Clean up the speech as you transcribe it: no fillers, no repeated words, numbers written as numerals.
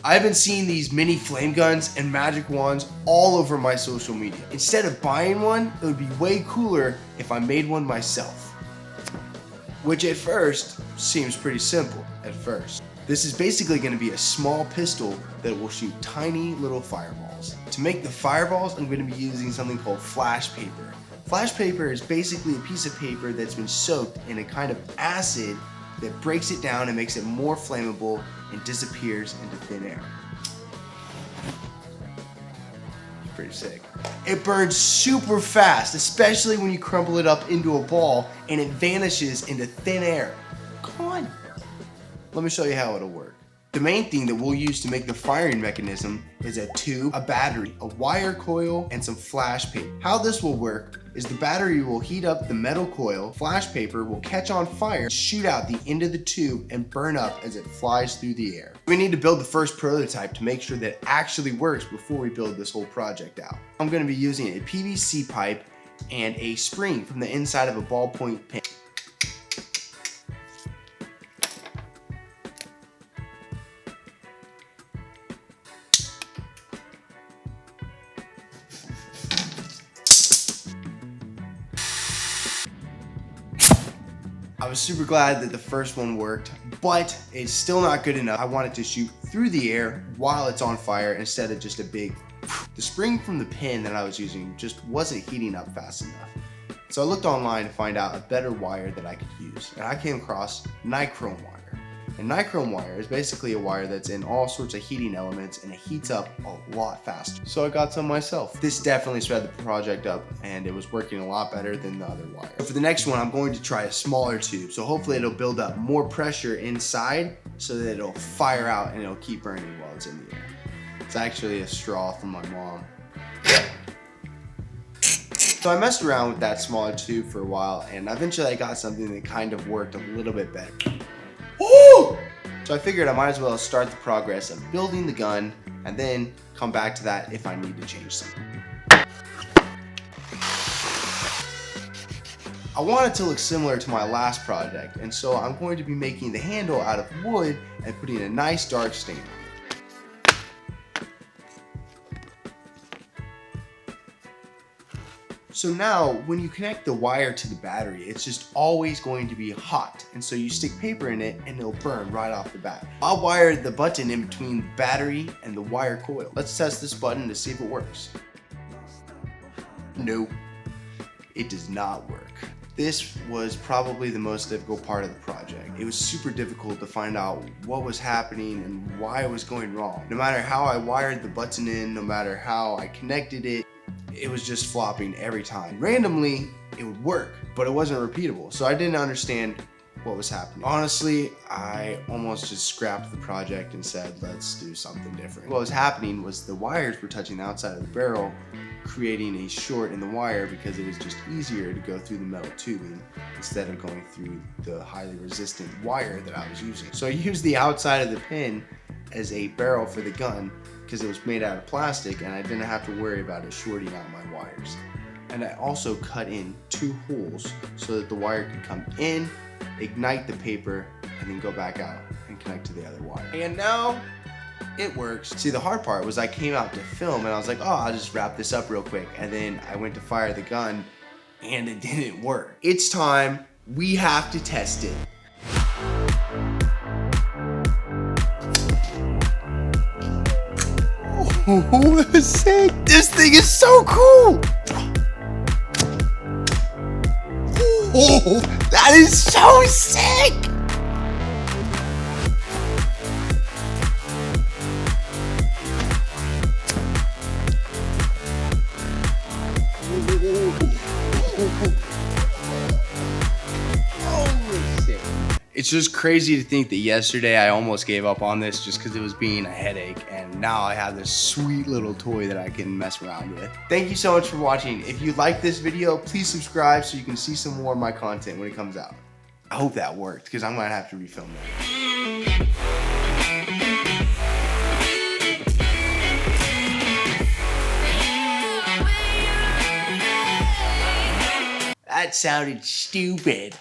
I've been seeing these mini flame guns and magic wands all over my social media. Instead of buying one, it would be way cooler if I made one myself. Which at first seems pretty simple at first. This is basically going to be a small pistol that will shoot tiny little fireballs. To make the fireballs, I'm going to be using something called flash paper. Flash paper is basically a piece of paper that's been soaked in a kind of acid that breaks it down and makes it more flammable and disappears into thin air. It's pretty sick. It burns super fast, especially when you crumble it up into a ball and it vanishes into thin air. Come on. Let me show you how it'll work. The main thing that we'll use to make the firing mechanism is a tube, a battery, a wire coil, and some flash paper. How this will work is the battery will heat up the metal coil, flash paper will catch on fire, shoot out the end of the tube, and burn up as it flies through the air. We need to build the first prototype to make sure that it actually works before we build this whole project out. I'm going to be using a PVC pipe and a spring from the inside of a ballpoint pen. I was super glad that the first one worked, but it's still not good enough. I want it to shoot through the air while it's on fire instead of just a big. The spring from the pin that I was using just wasn't heating up fast enough. So I looked online to find out a better wire that I could use, and I came across nichrome wire. And nichrome wire is basically a wire that's in all sorts of heating elements and it heats up a lot faster. So I got some myself. This definitely sped the project up and it was working a lot better than the other wire. So for the next one, I'm going to try a smaller tube. So hopefully it'll build up more pressure inside so that it'll fire out and it'll keep burning while it's in the air. It's actually a straw from my mom. So I messed around with that smaller tube for a while and eventually I got something that kind of worked a little bit better. Woo! So I figured I might as well start the progress of building the gun and then come back to that if I need to change something. I want it to look similar to my last project, and so I'm going to be making the handle out of wood and putting a nice dark stain on it. So now, when you connect the wire to the battery, it's just always going to be hot. And so you stick paper in it and it'll burn right off the bat. I'll wire the button in between the battery and the wire coil. Let's test this button to see if it works. Nope, it does not work. This was probably the most difficult part of the project. It was super difficult to find out what was happening and why it was going wrong. No matter how I wired the button in, no matter how I connected it, it was just flopping every time. Randomly, it would work, but it wasn't repeatable. So I didn't understand what was happening. Honestly, I almost just scrapped the project and said, let's do something different. What was happening was the wires were touching the outside of the barrel, creating a short in the wire because it was just easier to go through the metal tubing instead of going through the highly resistant wire that I was using. So I used the outside of the pin as a barrel for the gun because it was made out of plastic and I didn't have to worry about it shorting out my wires. And I also cut in 2 holes so that the wire could come in, ignite the paper, and then go back out and connect to the other wire. And now it works. See, the hard part was I came out to film and I was like, oh, I'll just wrap this up real quick. And then I went to fire the gun and it didn't work. It's time. We have to test it. Oh, that's sick. This thing is so cool. Oh, that is so sick. It's just crazy to think that yesterday I almost gave up on this just because it was being a headache, and now I have this sweet little toy that I can mess around with. Thank you so much for watching. If you like this video, please subscribe so you can see some more of my content when it comes out. I hope that worked because I'm gonna have to refilm it. That sounded stupid.